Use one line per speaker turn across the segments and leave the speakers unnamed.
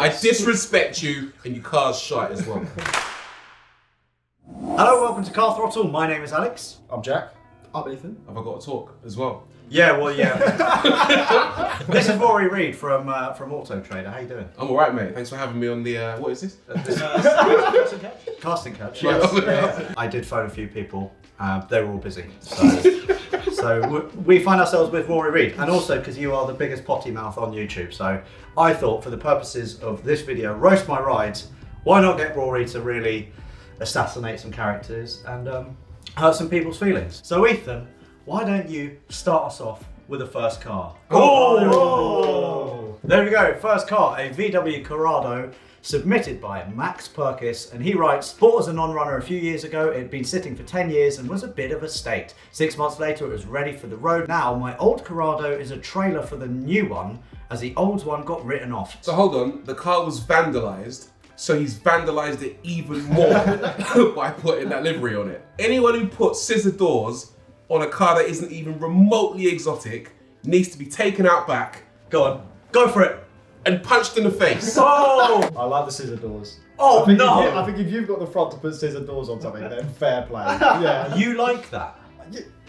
I disrespect you and your car's shite as well.
Hello, welcome to Car Throttle. My name is Alex.
I'm Jack.
I'm Ethan.
Have I got to talk as well?
Yeah, well, yeah. This is Rory Reid from Auto Trader. How you doing?
I'm alright, mate. Thanks for having me on the, what is this?
Casting couch.
Yes.
Yeah. I did phone a few people. They were all busy. So we find ourselves with Rory Reid. And also because you are the biggest potty mouth on YouTube. So I thought for the purposes of this video, Roast My Rides, why not get Rory to really assassinate some characters and hurt some people's feelings. So Ethan, why don't you start us off with the first car? Oh! There we go, first car, a VW Corrado, submitted by Max Perkis, and he writes, bought as a non-runner a few years ago, it had been sitting for 10 years and was a bit of a state. 6 months later it was ready for the road. Now my old Corrado is a trailer for the new one, as the old one got written off.
So hold on, the car was vandalised, so he's vandalised it even more by putting that livery on it. Anyone who puts scissor doors on a car that isn't even remotely exotic needs to be taken out back.
Go on, go for it.
And punched in the face.
Oh!
I like the scissor doors.
Oh,
I
no!
think if you've got the front to put scissor doors on something, then fair play. Yeah.
You like that?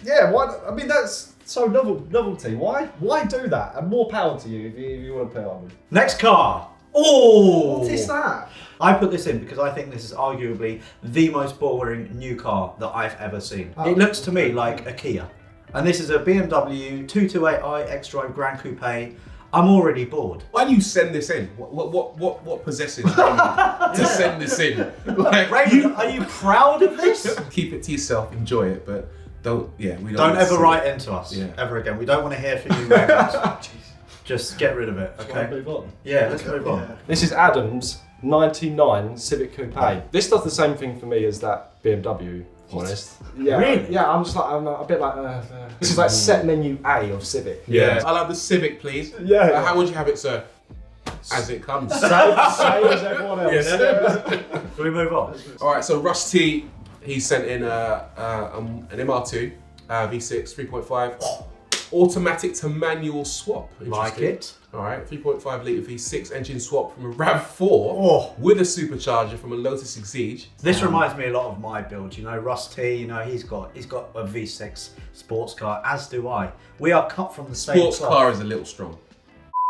Yeah. Why? I mean, that's so novelty. Why do that? And more power to you if you want to put it on.
Next car. Oh!
What is that?
I put this in because I think this is arguably the most boring new car that I've ever seen.
Oh.
It looks to me like a Kia. And this is a BMW 228i X-Drive Grand Coupe. I'm already bored.
Why do you send this in? What possesses you to send this in? Like,
Raymond, are you proud of this?
keep it to yourself, enjoy it, but don't
Don't ever write into us ever again. We don't want to hear from you, Raymond. Just get rid of it,
Shall I
okay?
move on?
Yeah, let's move on.
Yeah.
This is Adam's 99 Civic Coupe. This does the same thing for me as that BMW, honest. Yeah,
Really?
Yeah, I'm a bit like, this is like set menu A of Civic.
Yeah. I'll have the Civic, please.
Yeah.
How would you have it, sir? As it comes.
Same as everyone else.
Shall we move on?
All right, so Rusty, he sent in an MR2 V6 3.5 automatic to manual swap.
Like
Interesting.
it.
All right, 3.5 litre V6 engine swap from a RAV4 with a supercharger from a Lotus Exige.
This reminds me a lot of my build. You know, Rusty. You know, he's got a V6 sports car, as do I. We are cut from the same
Sports
cloth.
car is a little strong.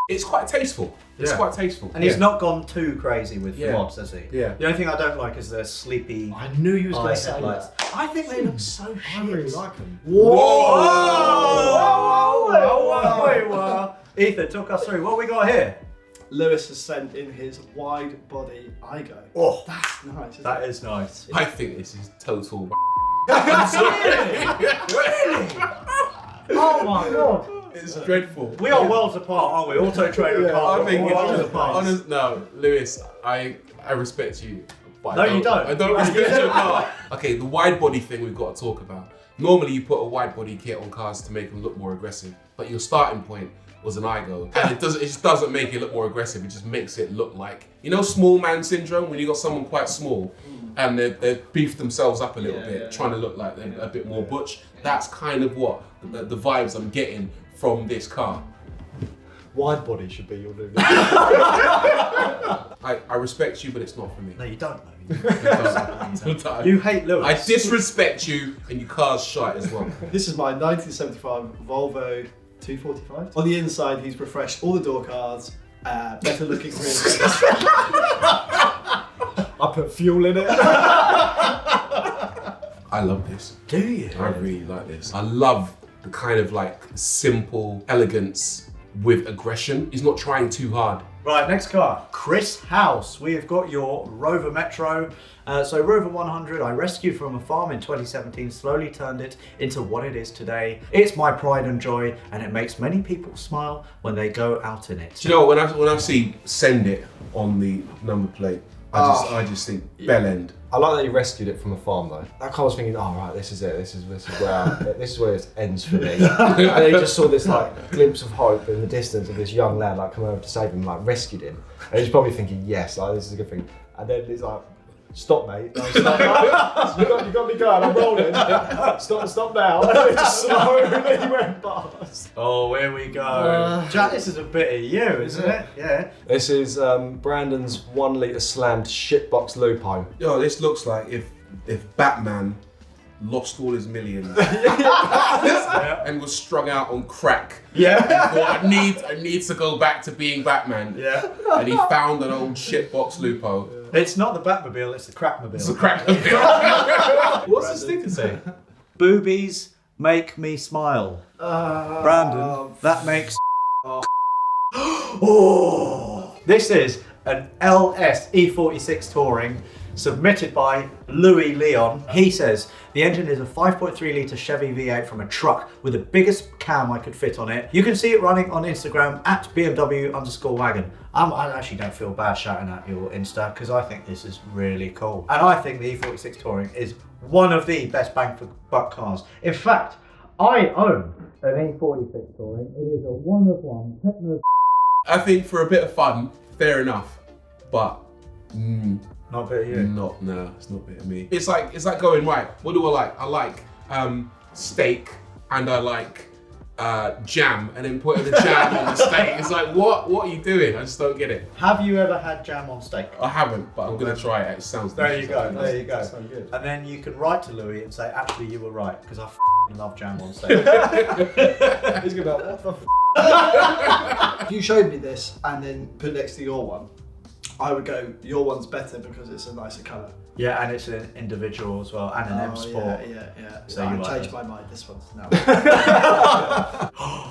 It's quite tasteful. It's
Yeah.
quite tasteful.
And he's not gone too crazy with the
Yeah.
mods, has he?
Yeah.
The only thing I don't like is the sleepy
I knew you was going
eye
to say
headlights.
that.
I think they look so shit.
I really like them.
Whoa! Ethan, talk us through. What we got here?
Lewis has sent in his wide body Igo.
Oh,
That's nice. Isn't
that
it?
is nice.
I think this is total.
Really? Oh my god.
It's dreadful.
We are worlds apart, aren't we? Auto Trader cars.
I think
worlds
it's
apart.
no, Lewis. I respect you. But
No, you don't.
I don't respect your car. Okay, the wide body thing we've got to talk about. Normally, you put a wide body kit on cars to make them look more aggressive, but your starting point was an Igo, and it just doesn't make it look more aggressive. It just makes it look like, you know, small man syndrome, when you got someone quite small and they've beefed themselves up a little bit, trying to look like they're a bit more butch. That's kind of what the vibes I'm getting from this car.
Wide body should be your new.
I respect you, but it's not for me.
No, you don't.
You
You hate Lewis.
I disrespect you and your car's shite as well.
This is my 1975 Volvo 245. On the inside, he's refreshed all the door cards, better looking rims.
I put fuel in it.
I love this.
Do you?
I really like this. I love the kind of like simple elegance with aggression. He's not trying too hard.
Right, next car. Chris House. We have got your Rover Metro. So Rover 100, I rescued from a farm in 2017, slowly turned it into what it is today. It's my pride and joy, and it makes many people smile when they go out in it.
Do you know, when I see send it on the number plate, I just think bell end.
I like that you rescued it from a farm though. That car was thinking, oh right, this is it. This is where it ends for me. And then he just saw this like glimpse of hope in the distance of this young lad like coming over to save him, like rescued him. And he's probably thinking, yes, like this is a good thing. And then it's like Stop, mate. No, stop. you got me going. I'm rolling. Stop now. And it just slowly went past.
Oh, here we go. Jack, this is a bit of you, isn't it? Yeah.
This is Brandon's 1 litre slammed shitbox Lupo.
Yo, this looks like if Batman lost all his millions and was strung out on crack.
Yeah.
And thought, I need to go back to being Batman.
Yeah.
And he found an old shitbox Lupo.
It's not the Batmobile, it's the Crackmobile.
It's a crack. What's the sticker say?
Boobies make me smile. Brandon, that makes. Oh. This is an LS E46 Touring submitted by Louis Leon. He says the engine is a 5.3 litre Chevy V8 from a truck with the biggest cam I could fit on it. You can see it running on Instagram at BMW_wagon. I actually don't feel bad shouting at your Insta because I think this is really cool. And I think the E46 Touring is one of the best bang for buck cars. In fact, I own an E46 Touring. It is a one-of-one techno.
I think for a bit of fun, fair enough. But
Not a bit of you.
no, it's not a bit of me. It's like going, right, what do I like? I like steak and I like jam, and then putting the jam on the steak. It's like, what are you doing? I just don't get it.
Have you ever had jam on steak?
I haven't, but I'm gonna try it. It sounds
There you
delicious.
go, there you go.
Sounds good.
And then you can write to Louis and say, actually, you were right, because I love jam on steak.
He's gonna be like, what the
If you showed me this and then put it next to your one, I would go, your one's better because it's a nicer colour.
Yeah, and it's an individual as well, and an M Sport.
Yeah.
So
I
you like
changed
this?
my mind. This one's now.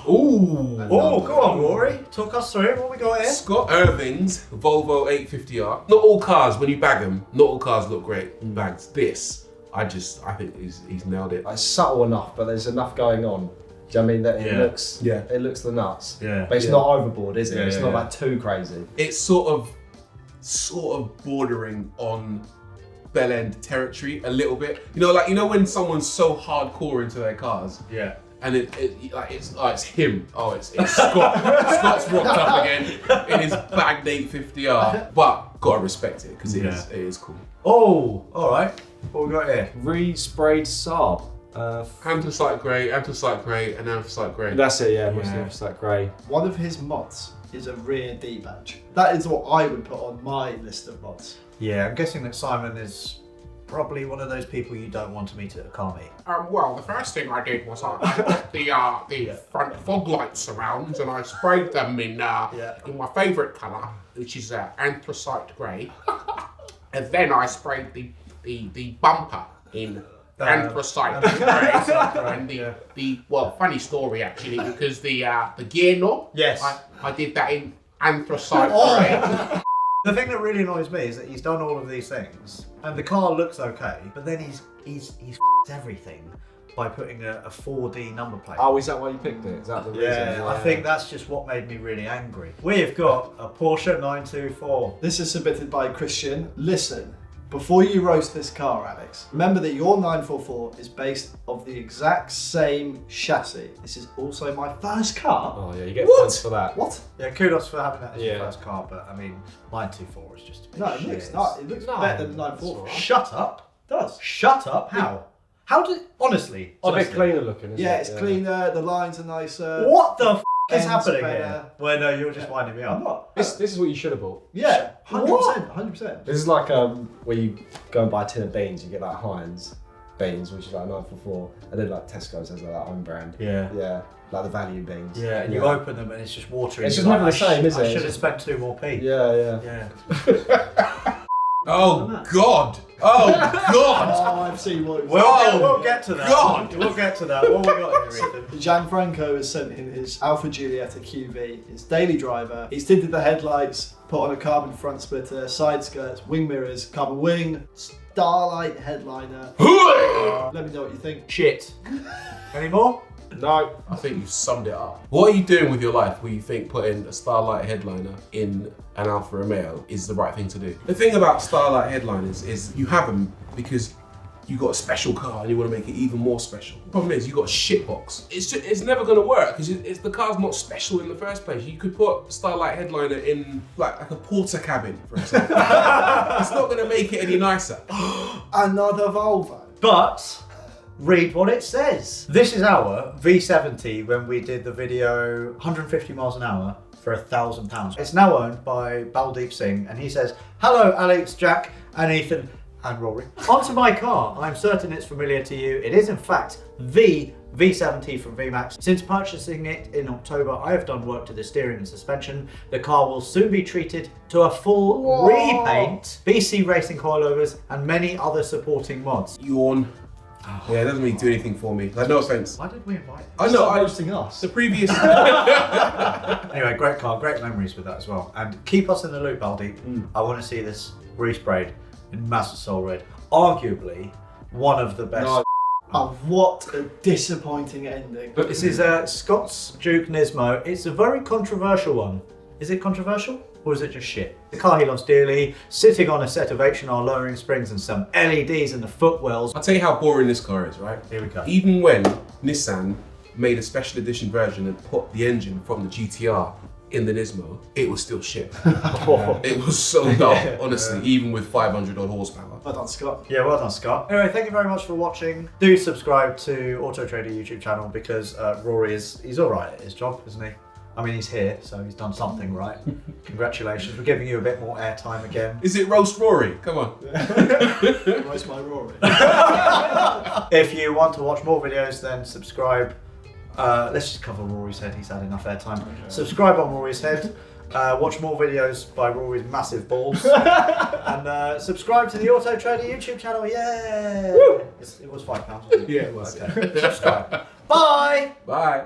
Ooh.
Oh, go on, Rory. Talk us through it. What we got here?
Scott Irving's Volvo 850R. Not all cars, when you bag them, not all cars look great bags. This, I think he's nailed it.
It's subtle enough, but there's enough going on. Do you know what I mean? That it looks,
Yeah.
it looks the nuts.
Yeah.
But it's not overboard, is it?
Yeah,
it's
yeah,
not
yeah.
like too crazy.
It's sort of bordering on bell end territory a little bit. You know when someone's so hardcore into their cars,
Yeah.
and it's him. Oh, it's Scott. Scott's rocked up again in his bagged 850R, but gotta respect it because it is cool.
Oh, all right. What we got here?
Re-sprayed Saab.
Anthracite grey, and anthracite grey.
That's it, yeah.
Yeah.
Mostly it's that grey.
One of his mods is a rear D badge. That is what I would put on my list of mods.
Yeah, I'm guessing that Simon is probably one of those people you don't want to meet at a car meet.
Well, the first thing I did was I put the front fog lights surrounds and I sprayed them in my favourite colour, which is anthracite grey. And then I sprayed the bumper in anthracite grey. And funny story actually, because the gear knob,
Yes.
I did that in anthracite grey.
The thing that really annoys me is that he's done all of these things, and the car looks okay, but then he's everything by putting a 4D number plate.
Oh, is that why you picked it? Is that the reason?
Yeah, I think that's just what made me really angry. We've got a Porsche 924.
This is submitted by Christian. Listen, before you roast this car, Alex, remember that your 944 is based off the exact same chassis. This is also my first car.
Oh yeah, you get
What?
points for that.
What?
Yeah, kudos for having that as your
Yeah.
first car, but I mean, 924 is just a bit
No, it
shit.
looks not. It looks
No,
better than
that's
944.
Shut up.
It does.
Shut up. How? How did, honestly,
It's a bit cleaner looking, isn't it?
Yeah, it's cleaner. The lines are nicer.
What the f is
Ends
happening
better.
here? Well, no, you're just winding me
I'm
up.
not.
This is what you should have bought.
Yeah,
What?
100%. 100%.
This is like where you go and buy a tin of beans, you get like Heinz beans, which is like 944, and then like Tesco's has like that own brand.
Yeah.
Yeah, like the value beans.
Yeah, and you open them and it's just watery.
It's
You're
just never
like,
the same, is it?
I
It's
should have
just-
spent 2 more p.
Yeah.
Yeah.
Oh God! Oh God!
Oh, I've seen what.
We'll get to that.
God.
We'll get to that. What we got here, Ethan?
Gianfranco has sent in his Alfa Giulietta QV, his daily driver. He's tinted the headlights, put on a carbon front splitter, side skirts, wing mirrors, carbon wing, starlight headliner. Let me know what you think.
Shit. Any more?
No.
I think you've summed it up. What are you doing with your life where you think putting a Starlight headliner in an Alfa Romeo is the right thing to do? The thing about Starlight headliners is you have them because you got a special car and you want to make it even more special. The problem is you got a shit box. It's never going to work because the car's not special in the first place. You could put Starlight headliner in like a porter cabin, for example. It's not going to make it any nicer.
Another Volvo.
But read what it says. This is our V70 when we did the video 150 miles an hour for £1,000. It's now owned by Baldeep Singh, and he says, "Hello Alex, Jack and Ethan and Rory. Onto my car. I'm certain it's familiar to you. It is in fact the V70 from VMAX. Since purchasing it in October, I have done work to the steering and suspension. The car will soon be treated to a full repaint, BC racing coilovers, and many other supporting mods."
Yawn. Yeah, it doesn't really do anything for me. Like, no offense.
Why did we invite
I know.
Stop roasting us.
The previous.
Anyway, great car, great memories with that as well. And keep us in the loop, Baldeep. I want to see this resprayed in Master Soul Red. Arguably one of the best.
No.
Oh, what a disappointing ending.
But this is Scott's Duke Nismo. It's a very controversial one. Is it controversial? Or is it just shit? The car he loves dearly, sitting on a set of H&R lowering springs and some LEDs in the footwells.
I'll tell you how boring this car is, right?
Here we go.
Even when Nissan made a special edition version and put the engine from the GTR in the Nismo, it was still shit. It was so dull, honestly, even with 500 odd horsepower.
Well done, Scott.
Yeah, well done, Scott. Anyway, thank you very much for watching. Do subscribe to Auto Trader YouTube channel because Rory he's all right at his job, isn't he? I mean, he's here, so he's done something right. Congratulations. We're giving you a bit more airtime again.
Is it Roast Rory? Come on.
Roast my Rory.
If you want to watch more videos, then subscribe. Let's just cover Rory's head. He's had enough airtime. Okay. Subscribe on Rory's head. Watch more videos by Rory's massive balls. And subscribe to the Auto Trader YouTube channel. Yay! It was £5.
Yeah, it was.
Okay. Subscribe. Bye!
Bye.